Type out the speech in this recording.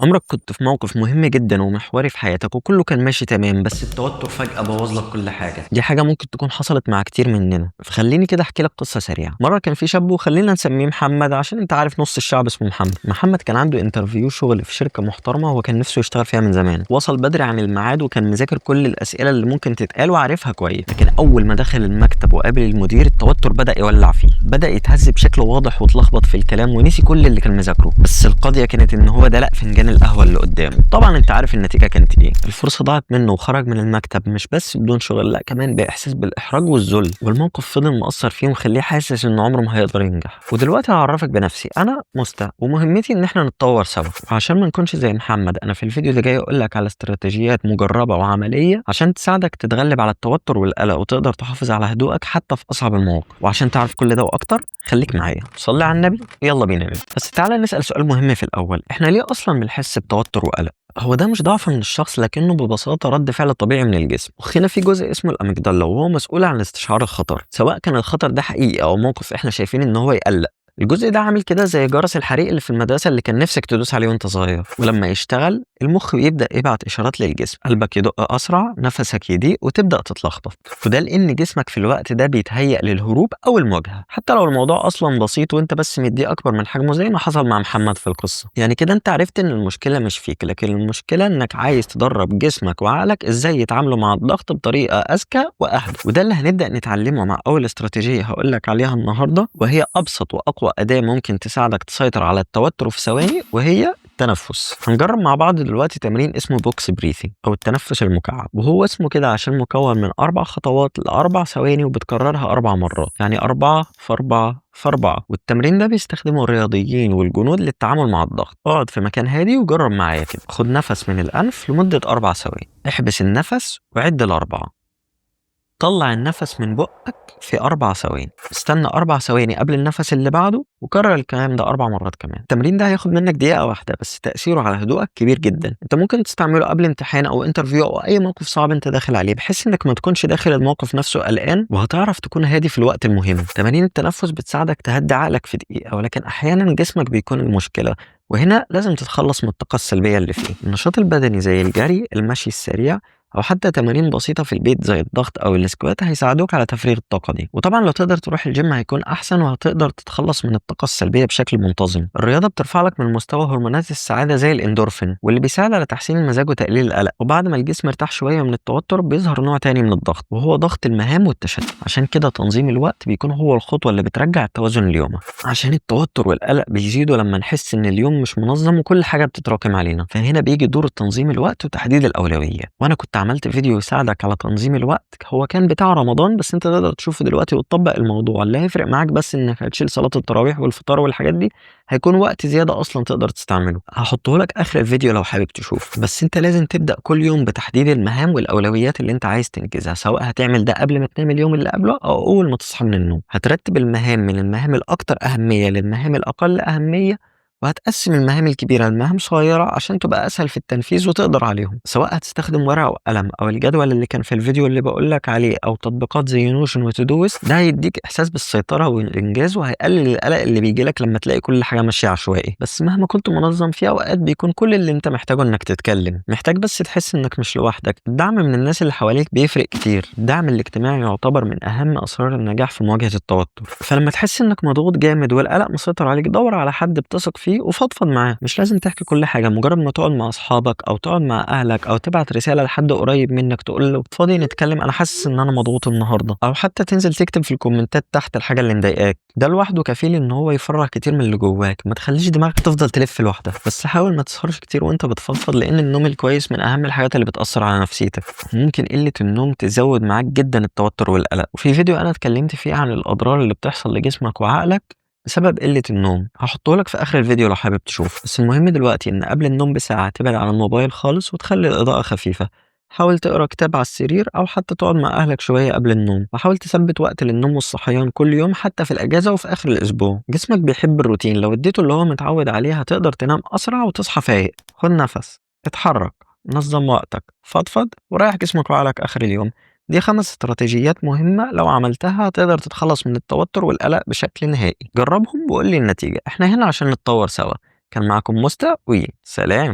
عمرك كنت في موقف مهم جدًا ومحوري في حياتك وكله كان ماشي تمام، بس التوتر فجأة بوّظ لك كل حاجة، دي حاجة ممكن تكون حصلت مع كتير مننا، فخلّيني كده أحكي لك قصة سريعة. مرة كان في شاب وخلّينا نسميه محمد عشان أنت عارف نُص الشعب اسمه محمد. محمد كان عنده interview شغل في شركة محترمة هو كان نفسه يشتغل فيها من زمان، وصل بدري عن الميعاد وكان مذاكر كل الأسئلة اللي ممكن تتقال وعارفها كويس، لكن أول ما دخل المكتب وقابل المدير التوتر بدأ يولّع فيه، بدأ يتهز بشكل واضح واتلخبط في الكلام ونسي كل اللي كان مذاكره، بس القضية كانت إن هو دلق فنجان القهوة اللي قدامه. طبعًا أنت عارف النتيجة كانت إيه، الفرصة ضاعت منه وخرج من المكتب مش بس بدون شغل، لأ كمان بإحساس بالإحراج والذل، والموقف فضل مأثّر فيه ومخلّيه حاسس إنه عمره ما هيقدر ينجح. ودلوقتي هاعرّفك بنفسي، أنا مُستَى ومهمتي إن إحنا نتطوّر سوا، وعشان ما نكونش زي محمد أنا في الفيديو اللي جاي أقول لك على استراتيجيات مجرّبة وعملية عشان تساعدك تتغلب على التوتر والقلق وتقدر تحافظ على هدوءك حتى في أصعب المواقف. وعشان تعرف كل ده وأكتر خلّيك معايا، صلّي على النبي ويالّا بينا نبدأ. بس تعالَ نسأل سؤال مهم في الأول، إحنا ليه أصلًا بنحس بتوتر وقلق؟ هو ده مش ضعف من الشخص لكنه ببساطة رد فعل طبيعي من الجسم. مخنا في جزء اسمه الأميجدالا وهو مسؤول عن استشعار الخطر، سواء كان الخطر ده حقيقي أو موقف إحنا شايفين إن هو يقلق. الجزء ده عامل كده زي جرس الحريق اللي في المدرسة اللي كان نفسك تدوس عليه وانت صغير، ولما يشتغل المخ بيبدأ يبعت إشارات للجسم، قلبك يدق أسرع، نفسك يضيق وتبدأ تتلخبط، وده لأن جسمك في الوقت ده بيتهيأ للهروب أو المواجهة، حتى لو الموضوع أصلا بسيط وانت بس مديه أكبر من حجمه زي ما حصل مع محمد في القصة. يعني كده انت عرفت إن المشكلة مش فيك، لكن المشكلة إنك عايز تدرب جسمك وعقلك إزاي يتعاملوا مع الضغط بطريقة أذكى وأهدى، وده اللي هنبدأ نتعلمه مع أول استراتيجية هقولك عليها النهاردة، وهي أبسط وأقوى أداة ممكن تساعدك تسيطر على التوتر في ثواني، وهي التنفس. هنجرب مع بعض دلوقتي تمرين اسمه بوكس بريثنج او التنفس المكعب، وهو اسمه كده عشان مكون من 4 خطوات ل4 ثواني وبتكررها 4 مرات، يعني 4 في 4 في 4. والتمرين ده بيستخدمه الرياضيين والجنود للتعامل مع الضغط. اقعد في مكان هادي وجرب معايا كده، خد نفس من الأنف لمدة 4 ثواني، احبس النفس وعد ل4، طلّع النَفَس من بُقّك في 4 ثواني، استنى 4 ثواني قبل النَفَس اللي بعده، وكرر الكلام ده 4 مرات كمان. التمرين ده هياخد منّك دقيقة واحدة، بس تأثيره على هدوءك كبير جدًا. أنت ممكن تستعمله قبل امتحان أو interview أو أي موقف صعب أنت داخل عليه، بحيث إنّك ما تكونش داخل الموقف نفسه قلقان، وهتعرف تكون هادي في الوقت المهم. تمارين التنفس بتساعدك تهدّي عقلك في دقيقة، ولكن أحيانًا جسمك بيكون المشكلة، وهنا لازم تتخلّص من الطاقة السلبية اللي فيه. النشاط البدني زي الجري، المشي السريع، أو حتى تمارين بسيطة في البيت زي الضغط أو السكوات هيساعدوك على تفريغ الطاقة دي. وطبعا لو تقدر تروح الجيم هيكون أحسن وهتقدر تتخلص من الطاقة السلبية بشكل منتظم. الرياضة بترفع لك من مستوى هرمونات السعادة زي الإندورفين واللي بيساعد على تحسين المزاج وتقليل القلق، وبعد ما الجسم ارتاح شوية من التوتر بيظهر نوع تاني من الضغط وهو ضغط المهام والتشتت. عشان كده تنظيم الوقت بيكون هو الخطوة اللي بترجع التوازن ليومك، عشان التوتر والقلق بيزيدوا لما نحس إن اليوم مش منظم وكل حاجة بتتراكم علينا. فهنا بيجي دور التنظيم الوقت وتحديد الأولويات، وأنا كنت عملت فيديو يساعدك على تنظيم الوقت، هو كان بتاع رمضان بس انت تقدر تشوفه دلوقتي وتطبق الموضوع. اللي هيفرق معاك بس انك هتشيل صلاة التراويح والفطار والحاجات دي، هيكون وقت زيادة اصلا تقدر تستعمله. هحطه لك اخر الفيديو لو حابب تشوف. بس انت لازم تبدأ كل يوم بتحديد المهام والاولويات اللي انت عايز تنجزها، سواء هتعمل ده قبل ما تنام اليوم اللي قبله او اول ما تصحى من النوم. هترتب المهام من المهام الاكثر اهمية للمهام الاقل اهمية، وهتقسم المهام الكبيرة لمهام صغيرة عشان تبقى أسهل في التنفيذ وتقدر عليهم. سواء هتستخدم ورقة وقلم أو الجدول اللي كان في الفيديو اللي بقولك عليه أو تطبيقات زي نوشن وتودويست، ده هيديك إحساس بالسيطرة والإنجاز وهيقلل القلق اللي بيجيلك لما تلاقي كل حاجة ماشية عشوائي. بس مهما كنت منظم في أوقات بيكون كل اللي أنت محتاجه إنك تتكلم، محتاج بس تحس إنك مش لوحدك. الدعم من الناس اللي حواليك بيفرق كتير. الدعم الاجتماعي يعتبر من أهم أسرار النجاح في مواجهة التوتر. فلما تحس إنك مضغوط جامد والقلق مسيطر عليك، دور على حد بتثق فيه وفضفض معاه. مش لازم تحكي كل حاجة، مجرد ما تقعد مع أصحابك أو تقعد مع أهلك أو تبعت رسالة لحد قريب منك تقول له فاضي نتكلم أنا حاسس إن أنا مضغوط النهاردة، أو حتى تنزل تكتب في الكومنتات تحت الحاجة اللي مضايقاك، ده لوحده كفيل إن هو يفرغ كتير من اللي جواك. ما تخليش دماغك تفضل تلف لوحدك، بس حاول ما تسهرش كتير وأنت بتفضفض، لأن النوم الكويس من أهم الحاجات اللي بتأثر على نفسيتك. ممكن قلة النوم تزود معاك جدا التوتر والقلق، وفي فيديو أنا اتكلمت فيه عن الأضرار اللي بتحصل لجسمك وعقلك بسبب قلة النوم، هاحطه لك في آخر الفيديو لو حابب تشوف. بس المهم دلوقتي إن قبل النوم بساعة تبعد عن الموبايل خالص وتخلي الإضاءة خفيفة. حاول تقرا كتاب على السرير أو حتى تقعد مع أهلك شوية قبل النوم، وحاول تثبت وقت للنوم والصحيان كل يوم حتى في الأجازة وفي آخر الأسبوع. جسمك بيحب الروتين، لو اديته اللي هو متعود عليه هتقدر تنام أسرع وتصحى فايق. خد نفس، اتحرك، نظم وقتك، فضفض وريح جسمك وعقلك آخر اليوم. دي 5 استراتيجيات مهمة لو عملتها هتقدر تتخلص من التوتر والقلق بشكل نهائي. جربهم وقول لي النتيجة، احنا هنا عشان نتطور سوا. كان معكم مستر وي سلام.